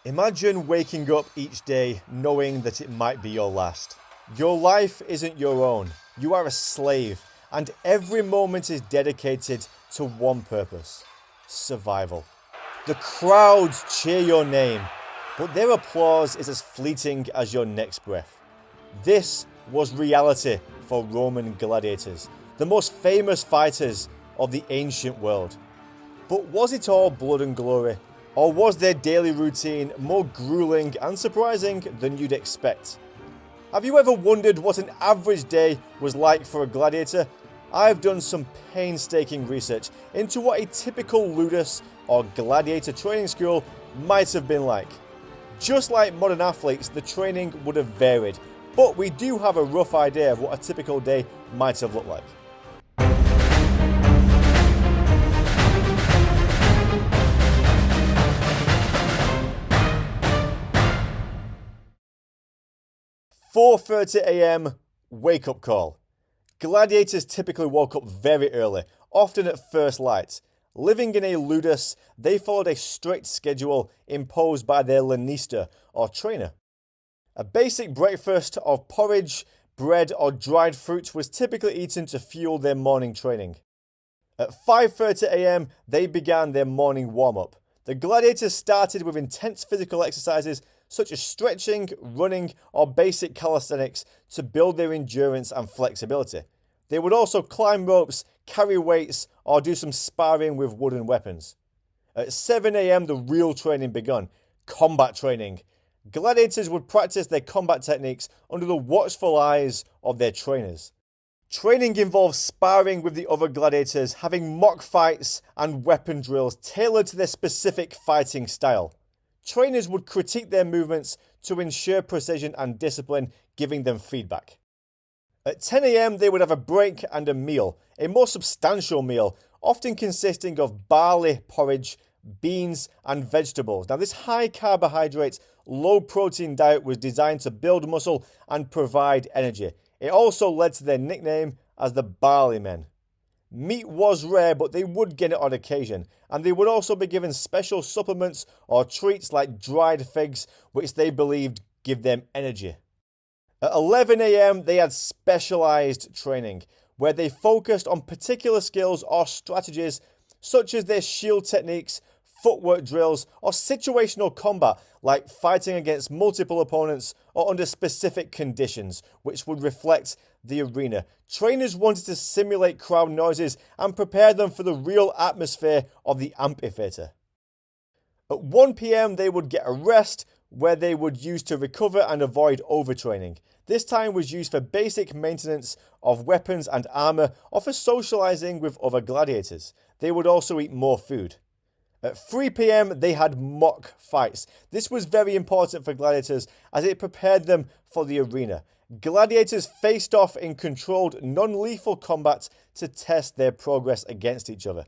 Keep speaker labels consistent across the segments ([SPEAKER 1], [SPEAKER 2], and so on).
[SPEAKER 1] Imagine waking up each day knowing that it might be your last. Your life isn't your own. You are a slave, and every moment is dedicated to one purpose: survival. The crowds cheer your name, but their applause is as fleeting as your next breath. This was reality for Roman gladiators, the most famous fighters of the ancient world. But was it all blood and glory? Or was their daily routine more grueling and surprising than you'd expect? Have you ever wondered what an average day was like for a gladiator? I've done some painstaking research into what a typical ludus or gladiator training school might have been like. Just like modern athletes, the training would have varied, but we do have a rough idea of what a typical day might have looked like. 4:30 a.m. wake-up call. Gladiators typically woke up very early, often at first light. Living in a ludus, they followed a strict schedule imposed by their lanista, or trainer. A basic breakfast of porridge, bread, or dried fruit was typically eaten to fuel their morning training. At 5:30 a.m., they began their morning warm-up. The gladiators started with intense physical exercises such as stretching, running, or basic calisthenics to build their endurance and flexibility. They would also climb ropes, carry weights, or do some sparring with wooden weapons. At 7 a.m. the real training began: combat training. Gladiators would practice their combat techniques under the watchful eyes of their trainers. Training involves sparring with the other gladiators, having mock fights and weapon drills tailored to their specific fighting style. Trainers would critique their movements to ensure precision and discipline, giving them feedback. At 10 a.m. they would have a break and a meal, a more substantial meal, often consisting of barley porridge, beans and vegetables. Now this high carbohydrate, low protein diet was designed to build muscle and provide energy. It also led to their nickname as the Barley Men. Meat was rare, but they would get it on occasion, and they would also be given special supplements or treats like dried figs, which they believed give them energy. At 11 a.m. they had specialized training, where they focused on particular skills or strategies such as their shield techniques, footwork drills, or situational combat like fighting against multiple opponents or under specific conditions, which would reflect the arena. Trainers wanted to simulate crowd noises and prepare them for the real atmosphere of the amphitheater. At 1 p.m. they would get a rest, where they would use to recover and avoid overtraining. This time was used for basic maintenance of weapons and armor, or for socializing with other gladiators. They would also eat more food. At 3 p.m. they had mock fights. This was very important for gladiators as it prepared them for the arena. Gladiators faced off in controlled, non-lethal combat to test their progress against each other.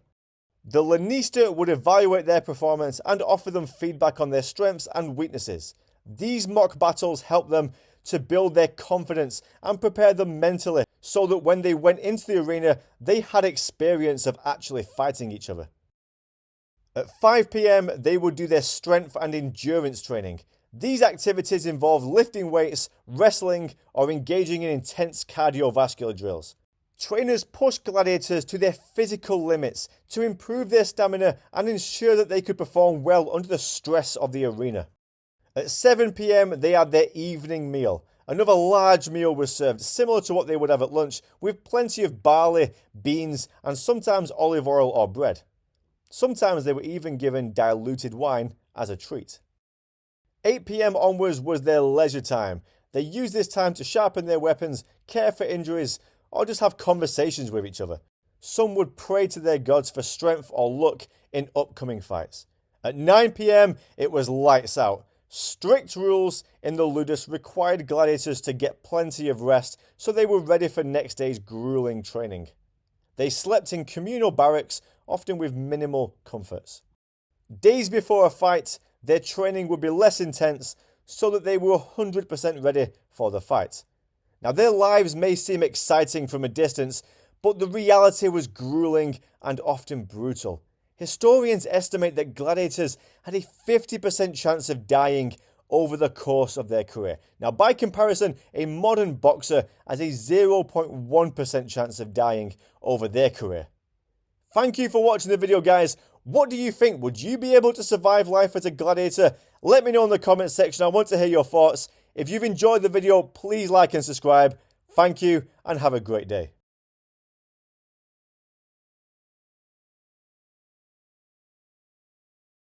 [SPEAKER 1] The lanista would evaluate their performance and offer them feedback on their strengths and weaknesses. These mock battles helped them to build their confidence and prepare them mentally so that when they went into the arena, they had experience of actually fighting each other. At 5 p.m. they would do their strength and endurance training. These activities involve lifting weights, wrestling, or engaging in intense cardiovascular drills. Trainers pushed gladiators to their physical limits to improve their stamina and ensure that they could perform well under the stress of the arena. At 7 p.m. they had their evening meal. Another large meal was served, similar to what they would have at lunch, with plenty of barley, beans, and sometimes olive oil or bread. Sometimes they were even given diluted wine as a treat. 8 p.m. onwards was their leisure time. They used this time to sharpen their weapons, care for injuries, or just have conversations with each other. Some would pray to their gods for strength or luck in upcoming fights. At 9 p.m. it was lights out. Strict rules in the ludus required gladiators to get plenty of rest so they were ready for next day's grueling training. They slept in communal barracks, often with minimal comforts. Days before a fight, their training would be less intense so that they were 100% ready for the fight. Now, their lives may seem exciting from a distance, but the reality was grueling and often brutal. Historians estimate that gladiators had a 50% chance of dying over the course of their career. Now, by comparison, a modern boxer has a 0.1% chance of dying over their career. Thank you for watching the video, guys. What do you think? Would you be able to survive life as a gladiator? Let me know in the comments section. I want to hear your thoughts. If you've enjoyed the video, please like and subscribe. Thank you and have a great day.